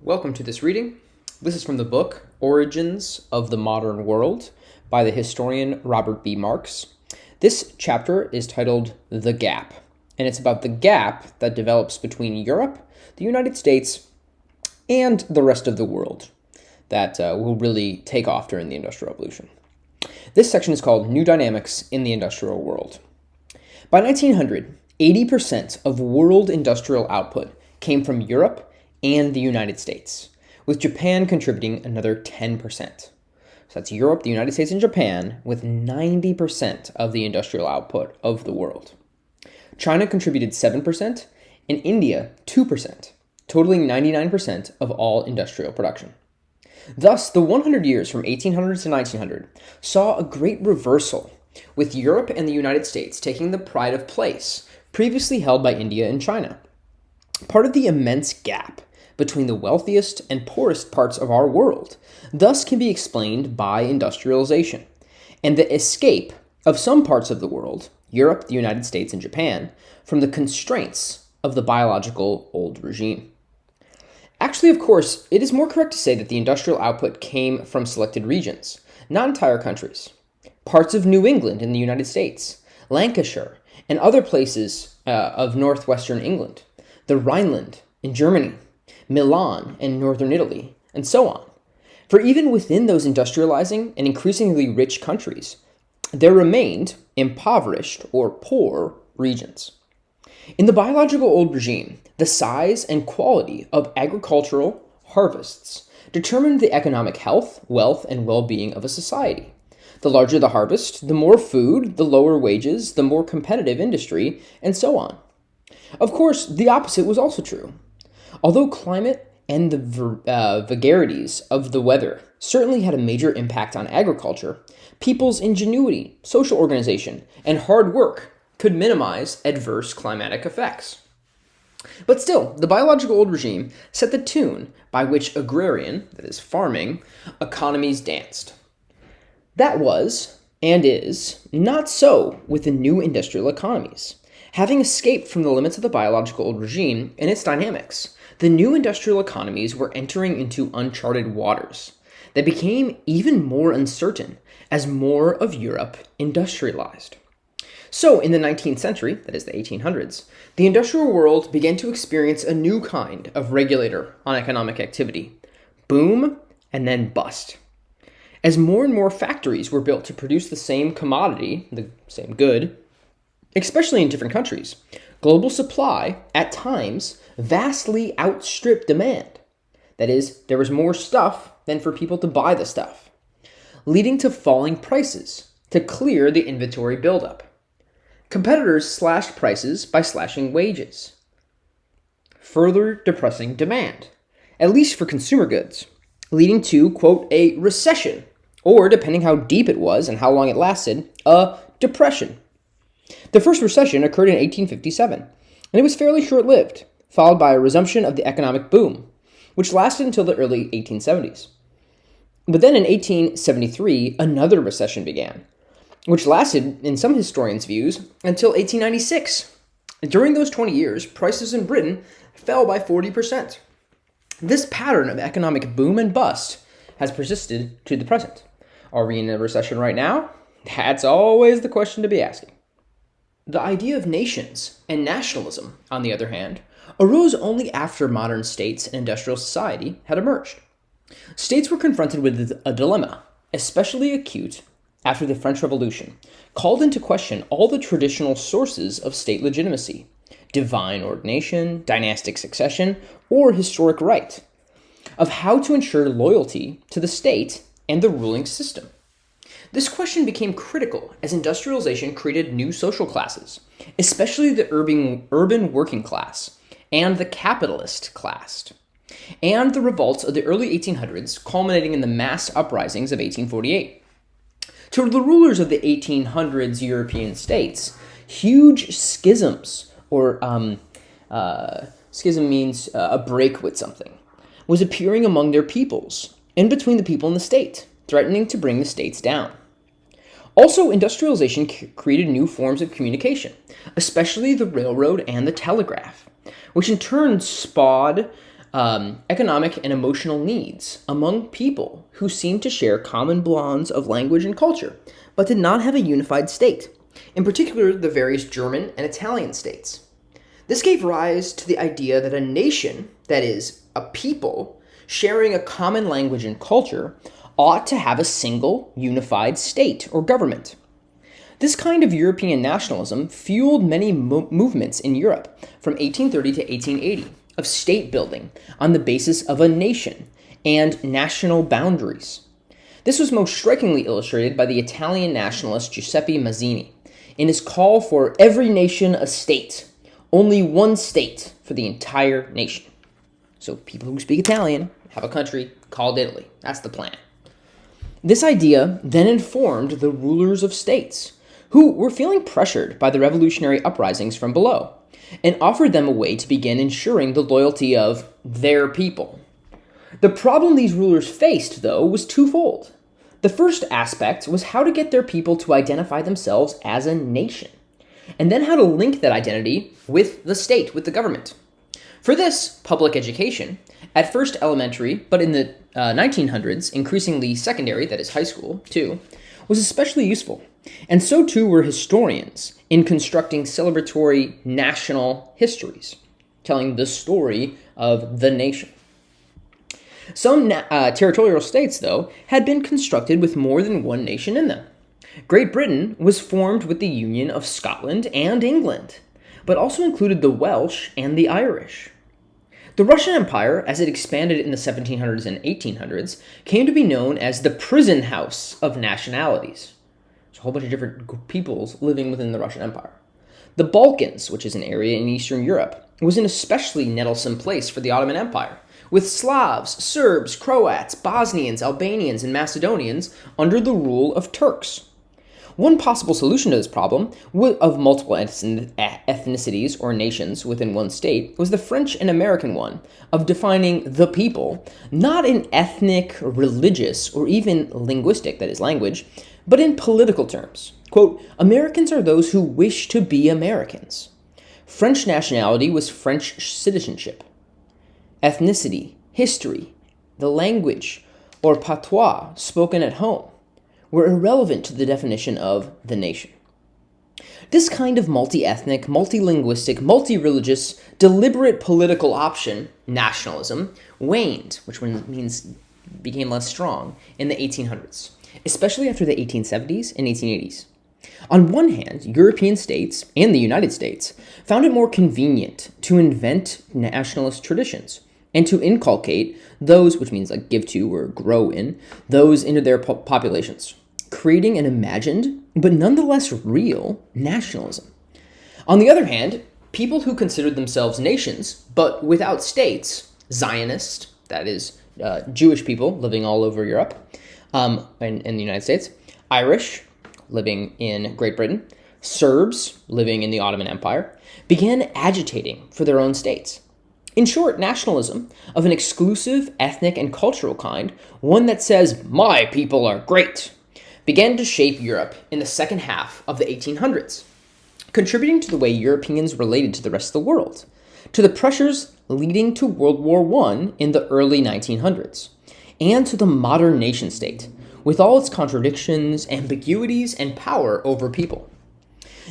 Welcome to this reading. This is from the book Origins of the Modern World by the historian Robert B. Marks. This chapter is titled The Gap, and it's about the gap that develops between Europe, the United States, and the rest of the world that will really take off during the Industrial Revolution. This section is called New Dynamics in the Industrial World. By 1900, 80% of world industrial output came from Europe and the United States, with Japan contributing another 10%. So that's Europe, the United States, and Japan, with 90% of the industrial output of the world. China contributed 7%, and India 2%, totaling 99% of all industrial production. Thus, the 100 years from 1800 to 1900 saw a great reversal, with Europe and the United States taking the pride of place previously held by India and China. Part of the immense gap between the wealthiest and poorest parts of our world thus can be explained by industrialization, and the escape of some parts of the world, Europe, the United States, and Japan, from the constraints of the biological old regime. Actually, of course, it is more correct to say that the industrial output came from selected regions, not entire countries. Parts of New England in the United States, Lancashire, and other places of northwestern England, the Rhineland in Germany, Milan and northern Italy, and so on. For even within those industrializing and increasingly rich countries, there remained impoverished or poor regions. In the biological old regime, the size and quality of agricultural harvests determined the economic health, wealth, and well-being of a society. The larger the harvest, the more food, the lower wages, the more competitive industry, and so on. Of course, the opposite was also true. Although climate and the vagaries of the weather certainly had a major impact on agriculture, people's ingenuity, social organization, and hard work could minimize adverse climatic effects. But still, the biological old regime set the tune by which agrarian, that is farming, economies danced. That was, and is, not so with the new industrial economies. Having escaped from the limits of the biological old regime and its dynamics, the new industrial economies were entering into uncharted waters that became even more uncertain as more of Europe industrialized. So, in the 19th century, that is the 1800s, the industrial world began to experience a new kind of regulator on economic activity: boom and then bust. As more and more factories were built to produce the same commodity, the same good, especially in different countries, global supply, at times, vastly outstripped demand. That is, there was more stuff than for people to buy the stuff, leading to falling prices to clear the inventory buildup. Competitors slashed prices by slashing wages, further depressing demand, at least for consumer goods, leading to, quote, a recession, or, depending how deep it was and how long it lasted, a depression. The first recession occurred in 1857, and it was fairly short-lived, followed by a resumption of the economic boom, which lasted until the early 1870s. But then in 1873, another recession began, which lasted, in some historians' views, until 1896. During those 20 years, prices in Britain fell by 40%. This pattern of economic boom and bust has persisted to the present. Are we in a recession right now? That's always the question to be asking. The idea of nations and nationalism, on the other hand, arose only after modern states and industrial society had emerged. States were confronted with a dilemma, especially acute after the French Revolution, called into question all the traditional sources of state legitimacy: divine ordination, dynastic succession, or historic right, of how to ensure loyalty to the state and the ruling system. This question became critical as industrialization created new social classes, especially the urban working class and the capitalist class, and the revolts of the early 1800s culminating in the mass uprisings of 1848. To the rulers of the 1800s European states, huge schisms, or schism means a break with something, was appearing among their peoples and between the people and the state, threatening to bring the states down. Also, industrialization created new forms of communication, especially the railroad and the telegraph, which in turn spawned economic and emotional needs among people who seemed to share common bonds of language and culture, but did not have a unified state, in particular the various German and Italian states. This gave rise to the idea that a nation, that is, a people, sharing a common language and culture, ought to have a single, unified state or government. This kind of European nationalism fueled many movements in Europe from 1830 to 1880 of state building on the basis of a nation and national boundaries. This was most strikingly illustrated by the Italian nationalist Giuseppe Mazzini in his call for every nation a state, only one state for the entire nation. So people who speak Italian have a country called Italy. That's the plan. This idea then informed the rulers of states, who were feeling pressured by the revolutionary uprisings from below, and offered them a way to begin ensuring the loyalty of their people. The problem these rulers faced, though, was twofold. The first aspect was how to get their people to identify themselves as a nation, and then how to link that identity with the state, with the government. For this, public education, at first elementary, but in the 1900s, increasingly secondary, that is high school, too, was especially useful. And so too were historians in constructing celebratory national histories, telling the story of the nation. Some territorial states, though, had been constructed with more than one nation in them. Great Britain was formed with the union of Scotland and England, but also included the Welsh and the Irish. The Russian Empire, as it expanded in the 1700s and 1800s, came to be known as the prison house of nationalities. There's a whole bunch of different peoples living within the Russian Empire. The Balkans, which is an area in Eastern Europe, was an especially nettlesome place for the Ottoman Empire, with Slavs, Serbs, Croats, Bosnians, Albanians, and Macedonians under the rule of Turks. One possible solution to this problem of multiple ethnicities or nations within one state was the French and American one of defining the people, not in ethnic, religious, or even linguistic, that is language, but in political terms. Quote, Americans are those who wish to be Americans. French nationality was French citizenship. Ethnicity, history, the language, or patois spoken at home were irrelevant to the definition of the nation. This kind of multi-ethnic, multi-linguistic, multi-religious, deliberate political option, nationalism, waned, which means became less strong, in the 1800s, especially after the 1870s and 1880s. On one hand, European states and the United States found it more convenient to invent nationalist traditions and to inculcate those, which means like give to or grow in, those into their populations, creating an imagined, but nonetheless real, nationalism. On the other hand, people who considered themselves nations, but without states, Zionist, that is, Jewish people living all over Europe and in the United States, Irish, living in Great Britain, Serbs, living in the Ottoman Empire, began agitating for their own states. In short, nationalism of an exclusive ethnic and cultural kind, one that says, my people are great, began to shape Europe in the second half of the 1800s, contributing to the way Europeans related to the rest of the world, to the pressures leading to World War I in the early 1900s, and to the modern nation-state, with all its contradictions, ambiguities, and power over people.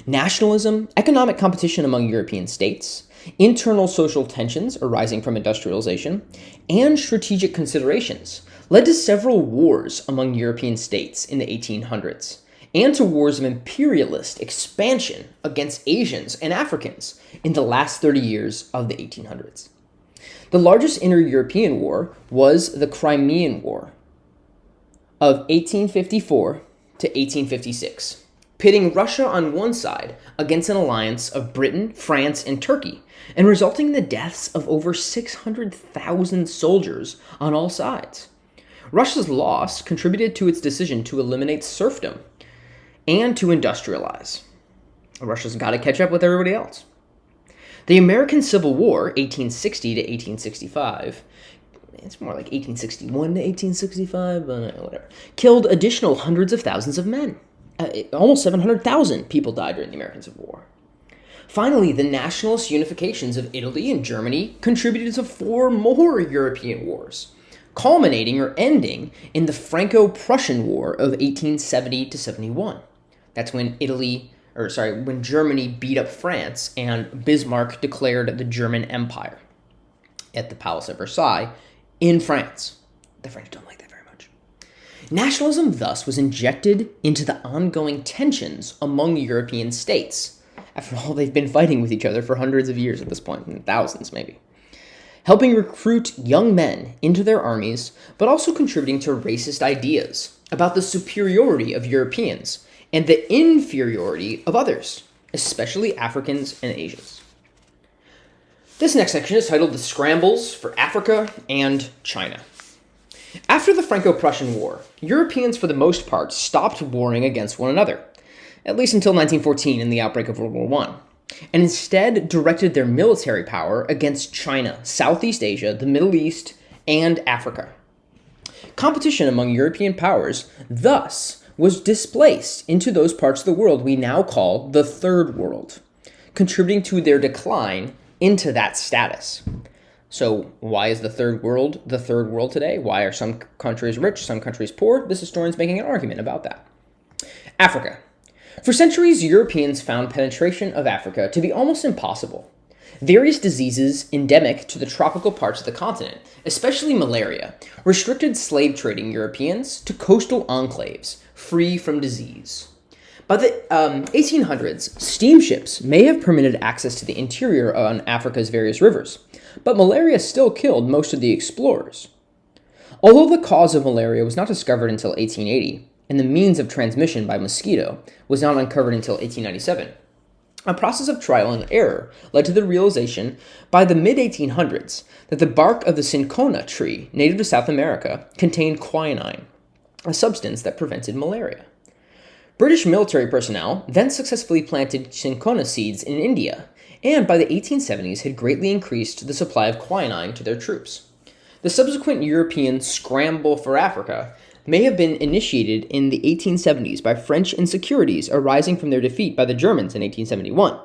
Nationalism, economic competition among European states, internal social tensions arising from industrialization, and strategic considerations led to several wars among European states in the 1800s, and to wars of imperialist expansion against Asians and Africans in the last 30 years of the 1800s. The largest inter-European war was the Crimean War of 1854 to 1856, pitting Russia on one side against an alliance of Britain, France, and Turkey, and resulting in the deaths of over 600,000 soldiers on all sides. Russia's loss contributed to its decision to eliminate serfdom and to industrialize. Russia's got to catch up with everybody else. The American Civil War, 1860 to 1865, it's more like 1861 to 1865, whatever, killed additional hundreds of thousands of men. Almost 700,000 people died during the American Civil War. Finally, the nationalist unifications of Italy and Germany contributed to 4 more European wars, culminating or ending in the Franco-Prussian War of 1870 to 71. That's when when Germany beat up France and Bismarck declared the German Empire at the Palace of Versailles in France. The French don't like that very much. Nationalism thus was injected into the ongoing tensions among European states. After all, they've been fighting with each other for hundreds of years at this point, thousands maybe. Helping recruit young men into their armies, but also contributing to racist ideas about the superiority of Europeans and the inferiority of others, especially Africans and Asians. This next section is titled The Scrambles for Africa and China. After the Franco-Prussian War, Europeans for the most part stopped warring against one another, at least until 1914 in the outbreak of World War I, and instead directed their military power against China, Southeast Asia, the Middle East, and Africa. Competition among European powers thus was displaced into those parts of the world we now call the Third World, contributing to their decline into that status. So why is the third world today? Why are some countries rich, some countries poor? This historian's making an argument about that. Africa. For centuries, Europeans found penetration of Africa to be almost impossible. Various diseases endemic to the tropical parts of the continent, especially malaria, restricted slave trading Europeans to coastal enclaves free from disease. By the 1800s, steamships may have permitted access to the interior on Africa's various rivers, but malaria still killed most of the explorers. Although the cause of malaria was not discovered until 1880, and the means of transmission by mosquito was not uncovered until 1897, a process of trial and error led to the realization by the mid-1800s that the bark of the cinchona tree, native to South America, contained quinine, a substance that prevented malaria. British military personnel then successfully planted cinchona seeds in India, and by the 1870s had greatly increased the supply of quinine to their troops. The subsequent European scramble for Africa may have been initiated in the 1870s by French insecurities arising from their defeat by the Germans in 1871,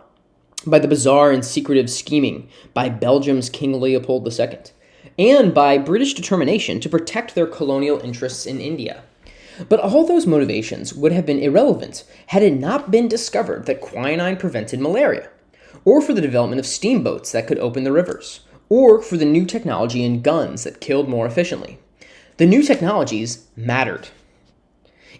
by the bizarre and secretive scheming by Belgium's King Leopold II, and by British determination to protect their colonial interests in India. But all those motivations would have been irrelevant had it not been discovered that quinine prevented malaria, or for the development of steamboats that could open the rivers, or for the new technology in guns that killed more efficiently. The new technologies mattered.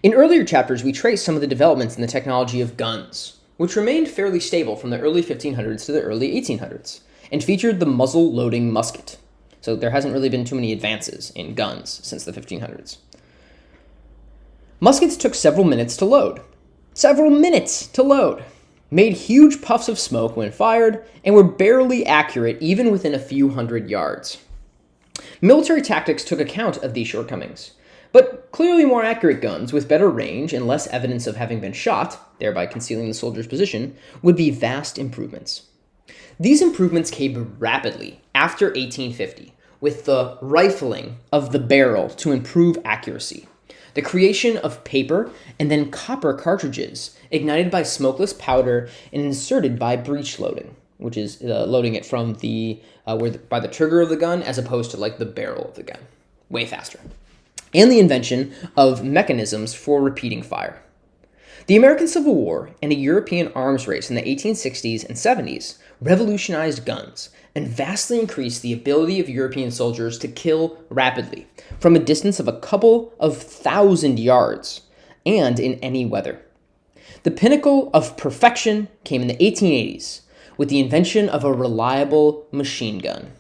In earlier chapters, we traced some of the developments in the technology of guns, which remained fairly stable from the early 1500s to the early 1800s, and featured the muzzle-loading musket. So there hasn't really been too many advances in guns since the 1500s. Muskets took several minutes to load. Made huge puffs of smoke when fired, and were barely accurate even within a few hundred yards. Military tactics took account of these shortcomings, but clearly more accurate guns with better range and less evidence of having been shot, thereby concealing the soldier's position, would be vast improvements. These improvements came rapidly after 1850, with the rifling of the barrel to improve accuracy, the creation of paper and then copper cartridges ignited by smokeless powder and inserted by breech loading, which is loading it from by the trigger of the gun as opposed to like the barrel of the gun, way faster, and the invention of mechanisms for repeating fire. The American Civil War and a European arms race in the 1860s and 70s revolutionized guns and vastly increased the ability of European soldiers to kill rapidly from a distance of a couple of thousand yards and in any weather. The pinnacle of perfection came in the 1880s with the invention of a reliable machine gun.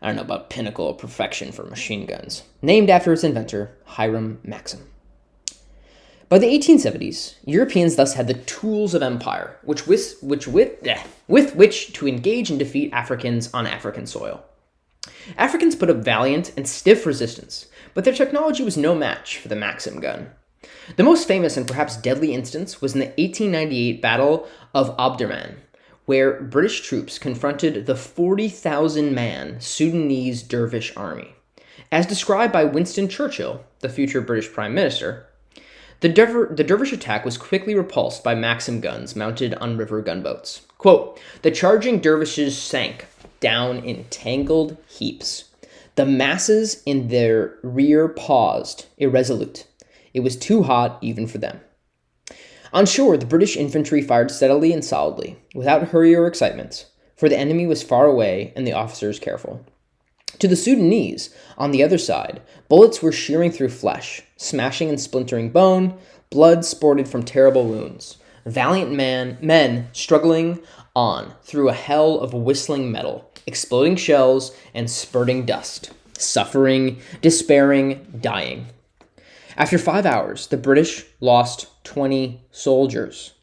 I don't know about pinnacle of perfection for machine guns, named after its inventor, Hiram Maxim. By the 1870s, Europeans thus had the tools of empire, with which to engage and defeat Africans on African soil. Africans put up valiant and stiff resistance, but their technology was no match for the Maxim gun. The most famous and perhaps deadly instance was in the 1898 Battle of Omdurman, where British troops confronted the 40,000-man Sudanese dervish army. As described by Winston Churchill, the future British Prime Minister, The dervish attack was quickly repulsed by Maxim guns mounted on river gunboats. Quote, the charging dervishes sank down in tangled heaps. The masses in their rear paused, irresolute. It was too hot even for them. On shore, the British infantry fired steadily and solidly, without hurry or excitement, for the enemy was far away and the officers careful. To the Sudanese, on the other side, bullets were shearing through flesh, smashing and splintering bone, blood sported from terrible wounds. Valiant men struggling on through a hell of whistling metal, exploding shells, and spurting dust, suffering, despairing, dying. After 5 hours, the British lost 20 soldiers.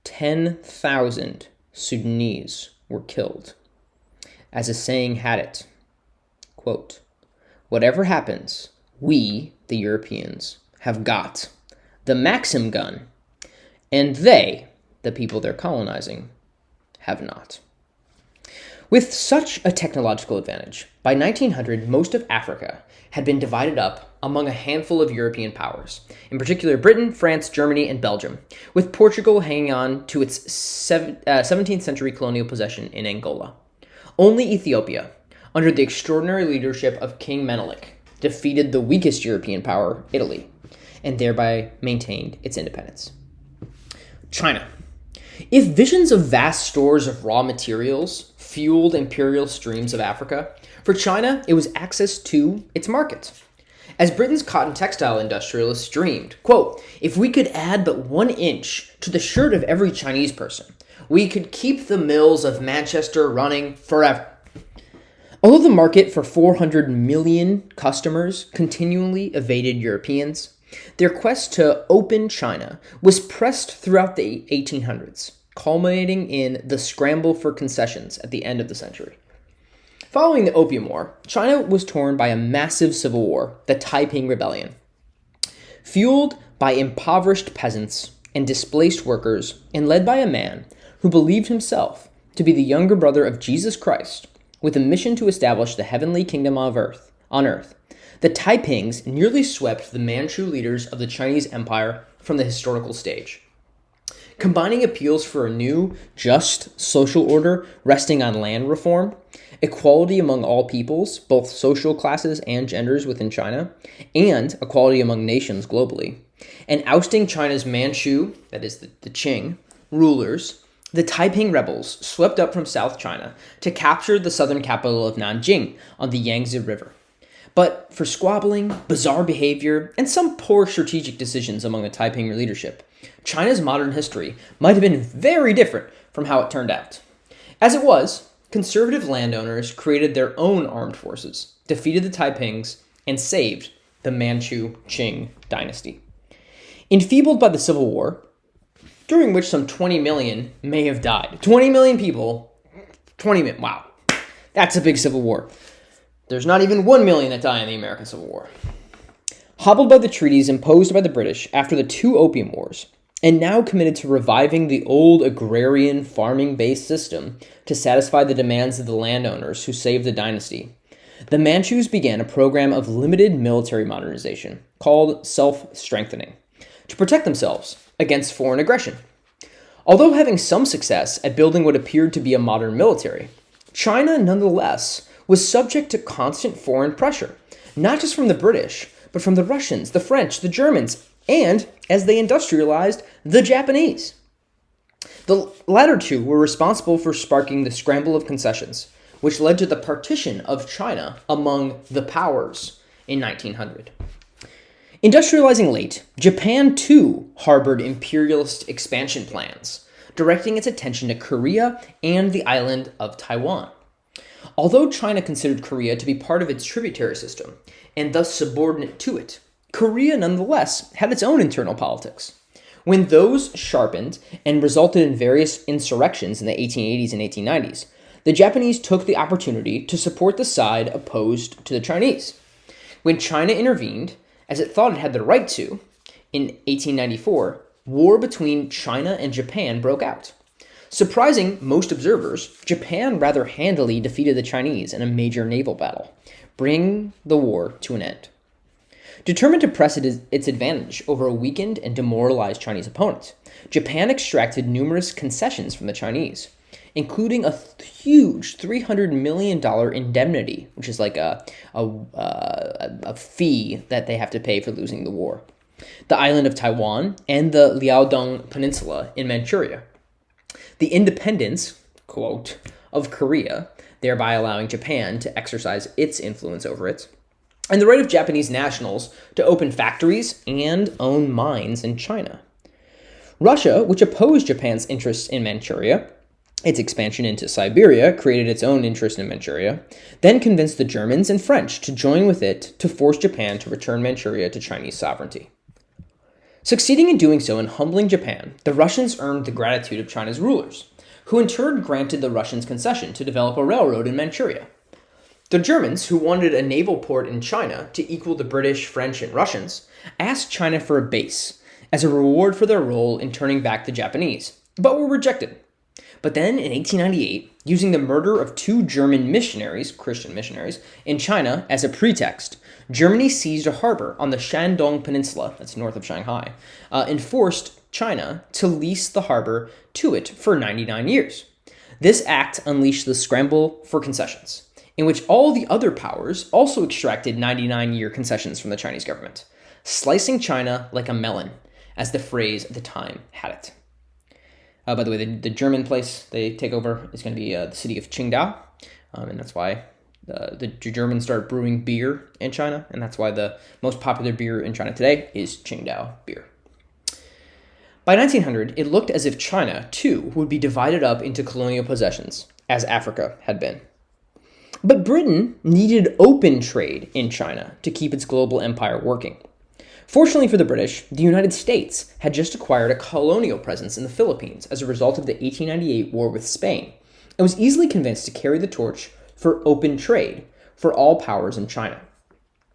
10,000 Sudanese were killed. As a saying had it, quote, whatever happens, we, the Europeans, have got the Maxim gun, and they, the people they're colonizing, have not. With such a technological advantage, by 1900, most of Africa had been divided up among a handful of European powers, in particular Britain, France, Germany, and Belgium, with Portugal hanging on to its 17th century colonial possession in Angola. Only Ethiopia, under the extraordinary leadership of King Menelik, defeated the weakest European power, Italy, and thereby maintained its independence. China. If visions of vast stores of raw materials fueled imperial streams of Africa, for China it was access to its market. As Britain's cotton textile industrialists dreamed, quote, if we could add but 1 inch to the shirt of every Chinese person, we could keep the mills of Manchester running forever. Although the market for 400 million customers continually evaded Europeans, their quest to open China was pressed throughout the 1800s, culminating in the scramble for concessions at the end of the century. Following the Opium War, China was torn by a massive civil war, the Taiping Rebellion. Fueled by impoverished peasants and displaced workers, and led by a man who believed himself to be the younger brother of Jesus Christ, with a mission to establish the heavenly kingdom on earth, the Taipings nearly swept the Manchu leaders of the Chinese Empire from the historical stage. Combining appeals for a new, just social order resting on land reform, equality among all peoples, both social classes and genders within China, and equality among nations globally, and ousting China's Manchu, that is the Qing, rulers, the Taiping rebels swept up from South China to capture the southern capital of Nanjing on the Yangtze River. But for squabbling, bizarre behavior, and some poor strategic decisions among the Taiping leadership, China's modern history might have been very different from how it turned out. As it was, conservative landowners created their own armed forces, defeated the Taipings, and saved the Manchu Qing dynasty. Enfeebled by the Civil War, during which some 20 million may have died. 20 million people, 20 million, wow. That's a big civil war. There's not even 1 million that die in the American Civil War. Hobbled by the treaties imposed by the British after the 2 Opium Wars, and now committed to reviving the old agrarian farming-based system to satisfy the demands of the landowners who saved the dynasty, the Manchus began a program of limited military modernization called self-strengthening to protect themselves against foreign aggression. Although having some success at building what appeared to be a modern military, China nonetheless was subject to constant foreign pressure, not just from the British, but from the Russians, the French, the Germans, and, as they industrialized, the Japanese. The latter two were responsible for sparking the scramble of concessions, which led to the partition of China among the powers in 1900. Industrializing late, Japan too harbored imperialist expansion plans, directing its attention to Korea and the island of Taiwan. Although China considered Korea to be part of its tributary system, and thus subordinate to it, Korea nonetheless had its own internal politics. When those sharpened and resulted in various insurrections in the 1880s and 1890s, the Japanese took the opportunity to support the side opposed to the Chinese. When China intervened, as it thought it had the right to, in 1894, war between China and Japan broke out. Surprising most observers, Japan rather handily defeated the Chinese in a major naval battle, bringing the war to an end. Determined to press its advantage over a weakened and demoralized Chinese opponent, Japan extracted numerous concessions from the Chinese, including a huge $300 million indemnity, which is like a fee that they have to pay for losing the war, the island of Taiwan, and the Liaodong Peninsula in Manchuria. The independence, quote, of Korea, thereby allowing Japan to exercise its influence over it, and the right of Japanese nationals to open factories and own mines in China. Russia, which opposed Japan's interests in Manchuria, its expansion into Siberia created its own interest in Manchuria, then convinced the Germans and French to join with it to force Japan to return Manchuria to Chinese sovereignty. Succeeding in doing so and humbling Japan, the Russians earned the gratitude of China's rulers, who in turn granted the Russians concession to develop a railroad in Manchuria. The Germans, who wanted a naval port in China to equal the British, French, and Russians, asked China for a base as a reward for their role in turning back the Japanese, but were rejected. But then, in 1898, using the murder of 2 German missionaries, Christian missionaries, in China as a pretext, Germany seized a harbor on the Shandong Peninsula, that's north of Shanghai, and forced China to lease the harbor to it for 99 years. This act unleashed the scramble for concessions, in which all the other powers also extracted 99-year concessions from the Chinese government, slicing China like a melon, as the phrase at the time had it. By the way, the German place they take over is going to be the city of Qingdao, and that's why the Germans started brewing beer in China, and that's why the most popular beer in China today is Qingdao beer. By 1900, it looked as if China, too, would be divided up into colonial possessions, as Africa had been. But Britain needed open trade in China to keep its global empire working. Fortunately for the British, the United States had just acquired a colonial presence in the Philippines as a result of the 1898 war with Spain, and was easily convinced to carry the torch for open trade for all powers in China.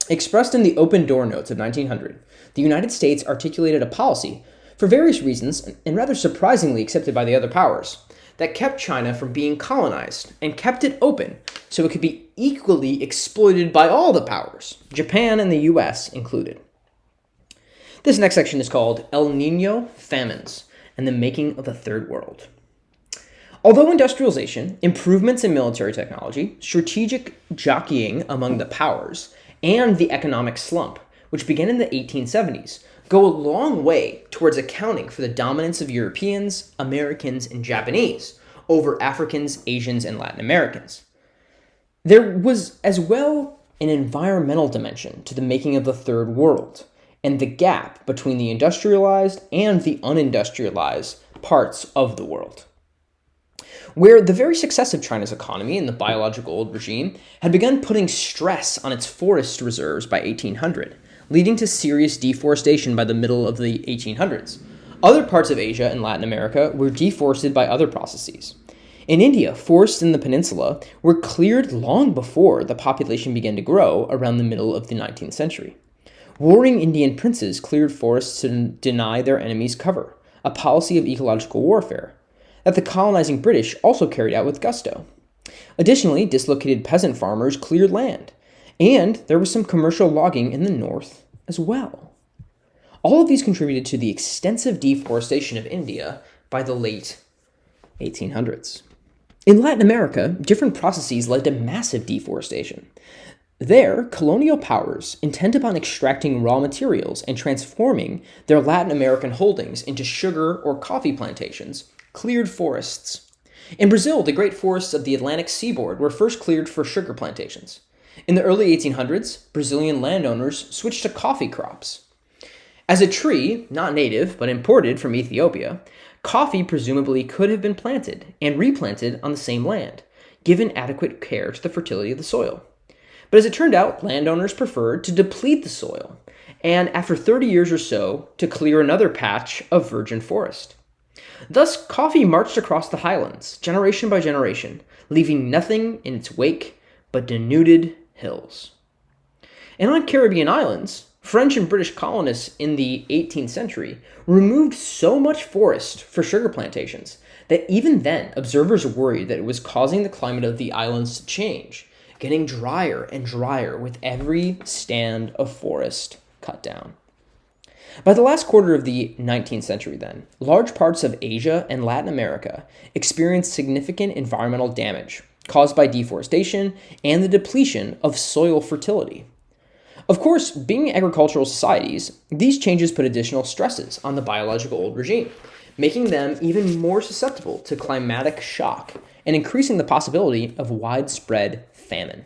Expressed in the Open Door Notes of 1900, the United States articulated a policy, for various reasons, and rather surprisingly accepted by the other powers, that kept China from being colonized and kept it open so it could be equally exploited by all the powers, Japan and the US included. This next section is called El Niño Famines and the Making of the Third World. Although industrialization, improvements in military technology, strategic jockeying among the powers, and the economic slump, which began in the 1870s, go a long way towards accounting for the dominance of Europeans, Americans, and Japanese over Africans, Asians, and Latin Americans. There was as well an environmental dimension to the making of the Third World, and the gap between the industrialized and the unindustrialized parts of the world, where the very success of China's economy and the biological old regime had begun putting stress on its forest reserves by 1800, leading to serious deforestation by the middle of the 1800s. Other parts of Asia and Latin America were deforested by other processes. In India, forests in the peninsula were cleared long before the population began to grow around the middle of the 19th century. Warring Indian princes cleared forests to deny their enemies cover, a policy of ecological warfare that the colonizing British also carried out with gusto. Additionally, dislocated peasant farmers cleared land, and there was some commercial logging in the north as well. All of these contributed to the extensive deforestation of India by the late 1800s. In Latin America, different processes led to massive deforestation. There, colonial powers, intent upon extracting raw materials and transforming their Latin American holdings into sugar or coffee plantations, cleared forests. In Brazil, the great forests of the Atlantic seaboard were first cleared for sugar plantations. In the early 1800s, Brazilian landowners switched to coffee crops. As a tree, not native but imported from Ethiopia, coffee presumably could have been planted and replanted on the same land, given adequate care to the fertility of the soil. But as it turned out, landowners preferred to deplete the soil, and after 30 years or so, to clear another patch of virgin forest. Thus, coffee marched across the highlands, generation by generation, leaving nothing in its wake but denuded hills. And on Caribbean islands, French and British colonists in the 18th century removed so much forest for sugar plantations that even then observers worried that it was causing the climate of the islands to change, getting drier and drier with every stand of forest cut down. By the last quarter of the 19th century, then, large parts of Asia and Latin America experienced significant environmental damage caused by deforestation and the depletion of soil fertility. Of course, being agricultural societies, these changes put additional stresses on the biological old regime, making them even more susceptible to climatic shock and increasing the possibility of widespread famine.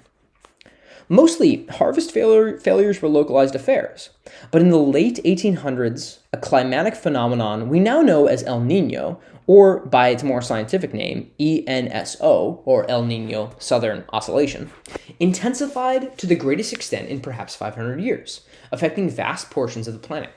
Mostly, harvest failures were localized affairs, but in the late 1800s, a climatic phenomenon we now know as El Nino, or by its more scientific name, ENSO, or El Nino Southern Oscillation, intensified to the greatest extent in perhaps 500 years, affecting vast portions of the planet.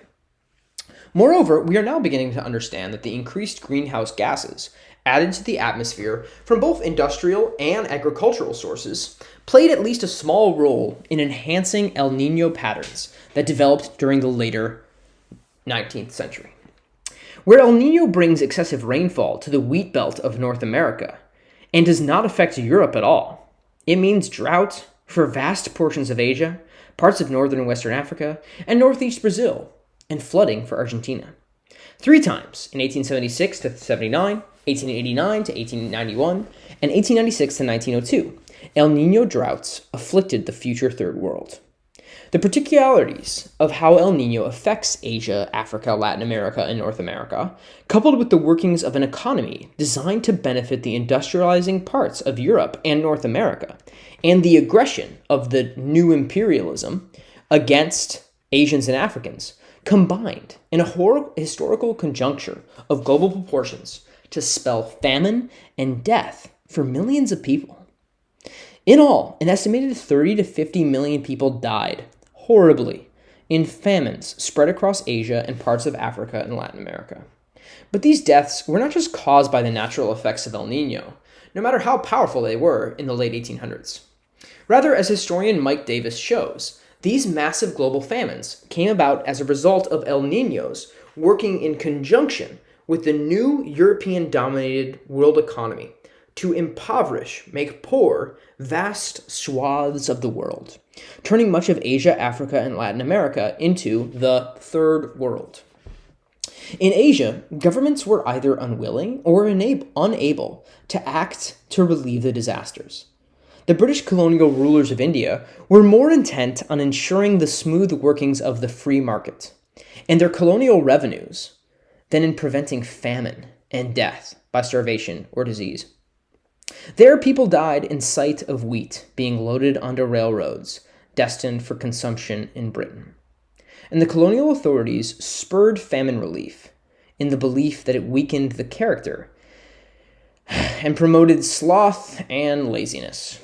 Moreover, we are now beginning to understand that the increased greenhouse gases added to the atmosphere from both industrial and agricultural sources played at least a small role in enhancing El Nino patterns that developed during the later 19th century. Where El Nino brings excessive rainfall to the wheat belt of North America and does not affect Europe at all, it means drought for vast portions of Asia, parts of northern and western Africa, and northeast Brazil, and flooding for Argentina. 3 times, in 1876 to 79, 1889 to 1891, and 1896 to 1902, El Nino droughts afflicted the future Third World. The particularities of how El Nino affects Asia, Africa, Latin America, and North America, coupled with the workings of an economy designed to benefit the industrializing parts of Europe and North America, and the aggression of the new imperialism against Asians and Africans, combined in a historical conjuncture of global proportions to spell famine and death for millions of people. In all, an estimated 30 to 50 million people died horribly in famines spread across Asia and parts of Africa and Latin America. But these deaths were not just caused by the natural effects of El Nino, no matter how powerful they were in the late 1800s. Rather, as historian Mike Davis shows, these massive global famines came about as a result of El Ninos working in conjunction with the new European-dominated world economy to impoverish, make poor, vast swaths of the world, turning much of Asia, Africa, and Latin America into the Third World. In Asia, governments were either unwilling or unable to act to relieve the disasters. The British colonial rulers of India were more intent on ensuring the smooth workings of the free market and their colonial revenues than in preventing famine and death by starvation or disease. There, people died in sight of wheat being loaded onto railroads destined for consumption in Britain. And the colonial authorities spurred famine relief in the belief that it weakened the character and promoted sloth and laziness.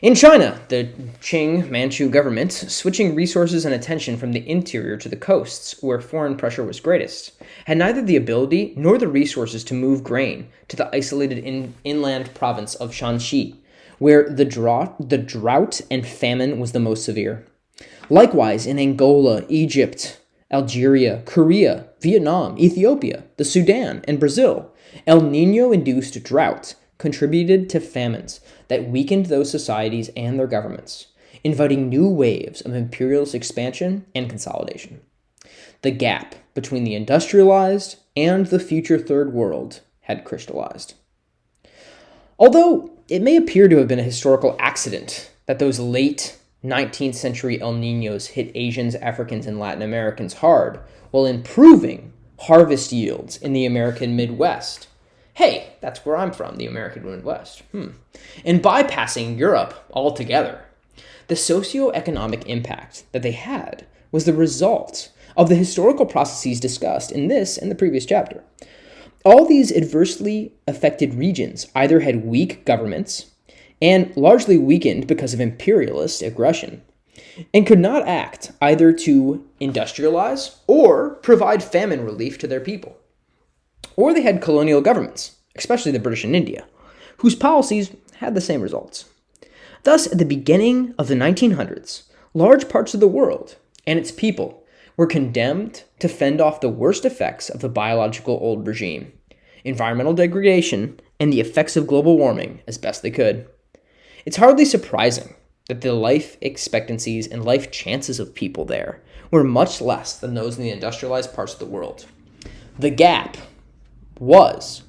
In China, the Qing Manchu government, switching resources and attention from the interior to the coasts, where foreign pressure was greatest, had neither the ability nor the resources to move grain to the isolated inland province of Shanxi, where the drought and famine was the most severe. Likewise, in Angola, Egypt, Algeria, Korea, Vietnam, Ethiopia, the Sudan, and Brazil, El Nino-induced drought contributed to famines that weakened those societies and their governments, inviting new waves of imperialist expansion and consolidation. The gap between the industrialized and the future Third World had crystallized. Although it may appear to have been a historical accident that those late 19th century El Ninos hit Asians, Africans, and Latin Americans hard while improving harvest yields in the American Midwest. Hey, that's where I'm from, the American Midwest. And bypassing Europe altogether. The socioeconomic impact that they had was the result of the historical processes discussed in this and the previous chapter. All these adversely affected regions either had weak governments and largely weakened because of imperialist aggression, and could not act either to industrialize or provide famine relief to their people. Or they had colonial governments, especially the British in India, whose policies had the same results. Thus, at the beginning of the 1900s, large parts of the world and its people were condemned to fend off the worst effects of the biological old regime, environmental degradation, and the effects of global warming as best they could. It's hardly surprising that the life expectancies and life chances of people there were much less than those in the industrialized parts of the world. The gap was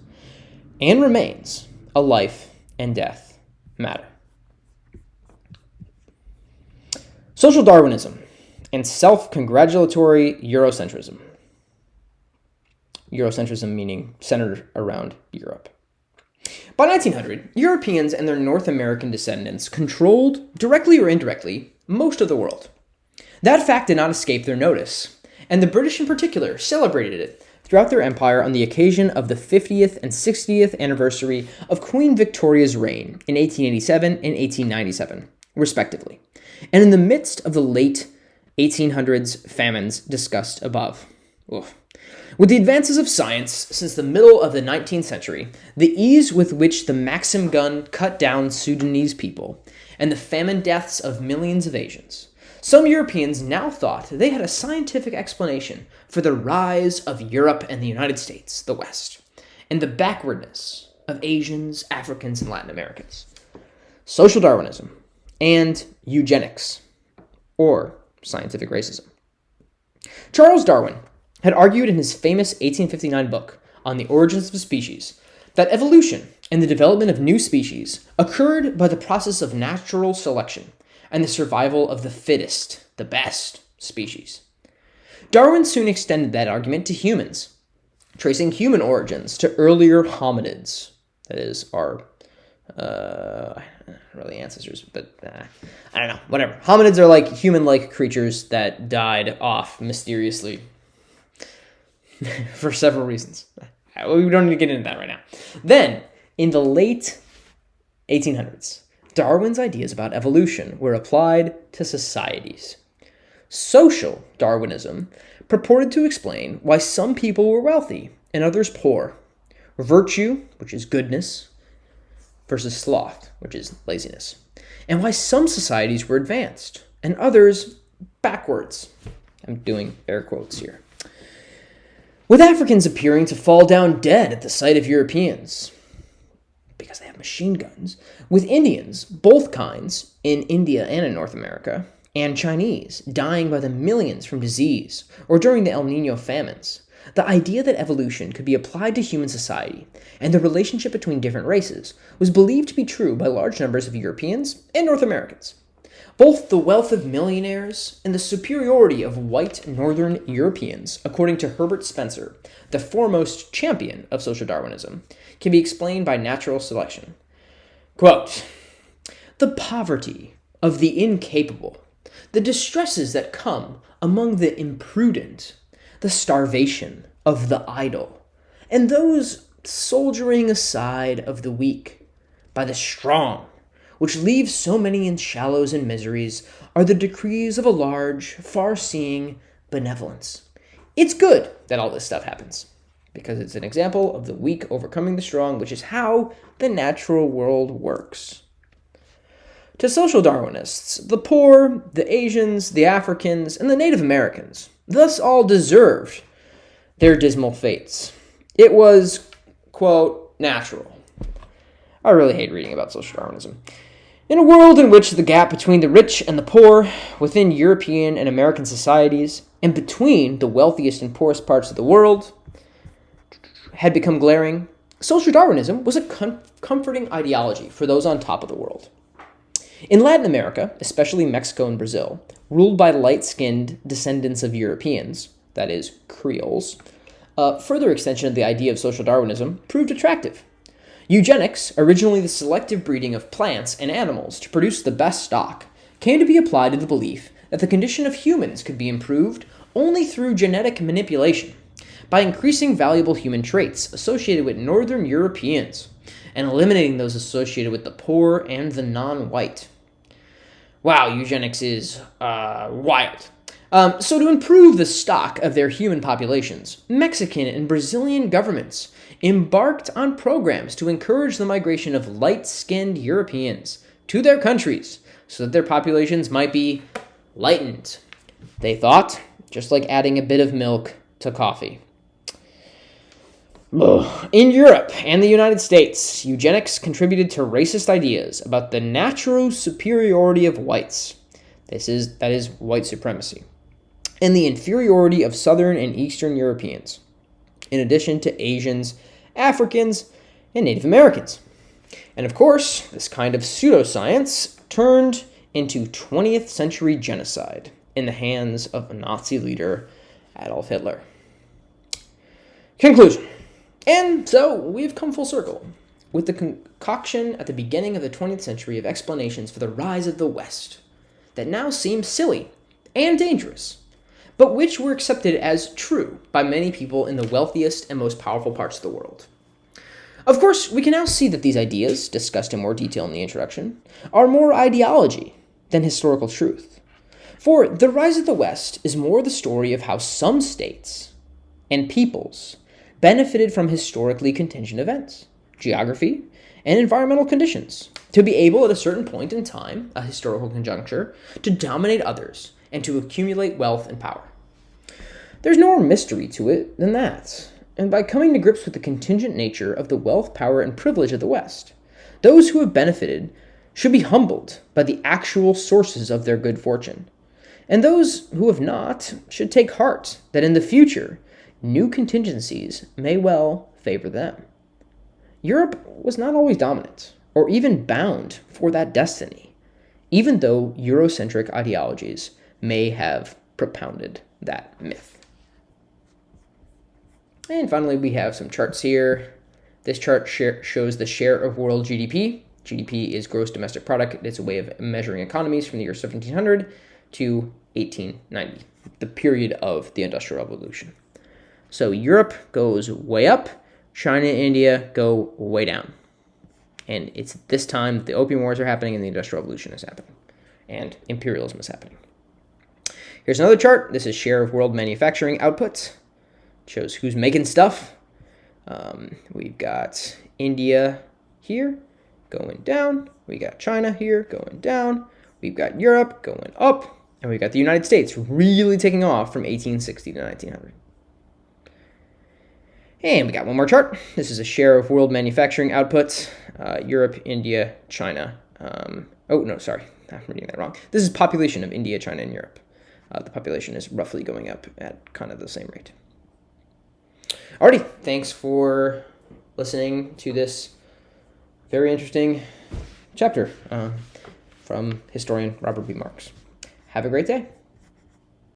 and remains a life and death matter. Social Darwinism and self-congratulatory Eurocentrism. Eurocentrism meaning centered around Europe. By 1900, Europeans and their North American descendants controlled, directly or indirectly, most of the world. That fact did not escape their notice, and the British in particular celebrated it throughout their empire on the occasion of the 50th and 60th anniversary of Queen Victoria's reign in 1887 and 1897, respectively, and in the midst of the late 1800s famines discussed above. Oof. With the advances of science since the middle of the 19th century, the ease with which the Maxim gun cut down Sudanese people, and the famine deaths of millions of Asians, some Europeans now thought they had a scientific explanation for the rise of Europe and the United States, the West, and the backwardness of Asians, Africans, and Latin Americans. Social Darwinism and eugenics, or scientific racism. Charles Darwin had argued in his famous 1859 book on the origins of species that evolution and the development of new species occurred by the process of natural selection and the survival of the fittest, the best species. Darwin soon extended that argument to humans, tracing human origins to earlier hominids, that is, our really ancestors, but I don't know, whatever. Hominids are like human-like creatures that died off mysteriously for several reasons. We don't need to get into that right now. Then, in the late 1800s, Darwin's ideas about evolution were applied to societies. Social Darwinism purported to explain why some people were wealthy and others poor. Virtue, which is goodness, versus sloth, which is laziness. And why some societies were advanced and others backwards. I'm doing air quotes here. With Africans appearing to fall down dead at the sight of Europeans, because they have machine guns, with Indians, both kinds, in India and in North America, and Chinese dying by the millions from disease or during the El Nino famines, the idea that evolution could be applied to human society and the relationship between different races was believed to be true by large numbers of Europeans and North Americans. Both the wealth of millionaires and the superiority of white Northern Europeans, according to Herbert Spencer, the foremost champion of social Darwinism, can be explained by natural selection. Quote, "The poverty of the incapable, the distresses that come among the imprudent, the starvation of the idle, and those soldiering aside of the weak by the strong, which leave so many in shallows and miseries, are the decrees of a large, far-seeing benevolence." It's good that all this stuff happens, because it's an example of the weak overcoming the strong, which is how the natural world works. To social Darwinists, the poor, the Asians, the Africans, and the Native Americans thus all deserved their dismal fates. It was, quote, natural. I really hate reading about social Darwinism. In a world in which the gap between the rich and the poor within European and American societies and between the wealthiest and poorest parts of the world had become glaring, social Darwinism was a comforting ideology for those on top of the world. In Latin America, especially Mexico and Brazil, ruled by light-skinned descendants of Europeans, that is, Creoles, a further extension of the idea of social Darwinism proved attractive. Eugenics, originally the selective breeding of plants and animals to produce the best stock, came to be applied to the belief that the condition of humans could be improved only through genetic manipulation, by increasing valuable human traits associated with Northern Europeans and eliminating those associated with the poor and the non-white. Wow, eugenics is wild. So to improve the stock of their human populations, Mexican and Brazilian governments embarked on programs to encourage the migration of light-skinned Europeans to their countries so that their populations might be lightened. They thought, just like adding a bit of milk to coffee. In Europe and the United States, eugenics contributed to racist ideas about the natural superiority of whites. That is white supremacy, and the inferiority of Southern and Eastern Europeans, in addition to Asians, Africans, and Native Americans. And of course, this kind of pseudoscience turned into 20th century genocide in the hands of Nazi leader Adolf Hitler. Conclusion. And so we've come full circle with the concoction at the beginning of the 20th century of explanations for the rise of the West that now seem silly and dangerous, but which were accepted as true by many people in the wealthiest and most powerful parts of the world. Of course, we can now see that these ideas, discussed in more detail in the introduction, are more ideology than historical truth. For the rise of the West is more the story of how some states and peoples benefited from historically contingent events, geography, and environmental conditions to be able at a certain point in time, a historical conjuncture, to dominate others and to accumulate wealth and power. There's no more mystery to it than that. And by coming to grips with the contingent nature of the wealth, power, and privilege of the West, those who have benefited should be humbled by the actual sources of their good fortune. And those who have not should take heart that in the future, new contingencies may well favor them. Europe was not always dominant, or even bound for that destiny, even though Eurocentric ideologies may have propounded that myth. And finally, we have some charts here. This chart shows the share of world GDP. GDP is gross domestic product. It's a way of measuring economies from the year 1700 to 1890, the period of the Industrial Revolution. So Europe goes way up, China and India go way down. And it's at this time that the Opium Wars are happening and the Industrial Revolution is happening. And imperialism is happening. Here's another chart. This is share of world manufacturing output. It shows who's making stuff. We've got India here going down. We got China here going down. We've got Europe going up. And we've got the United States really taking off from 1860 to 1900. And we got one more chart. This is a share of world manufacturing output. Europe, India, China. I'm reading that wrong. This is population of India, China, and Europe. The population is roughly going up at kind of the same rate. Alrighty, thanks for listening to this very interesting chapter from historian Robert B. Marks. Have a great day.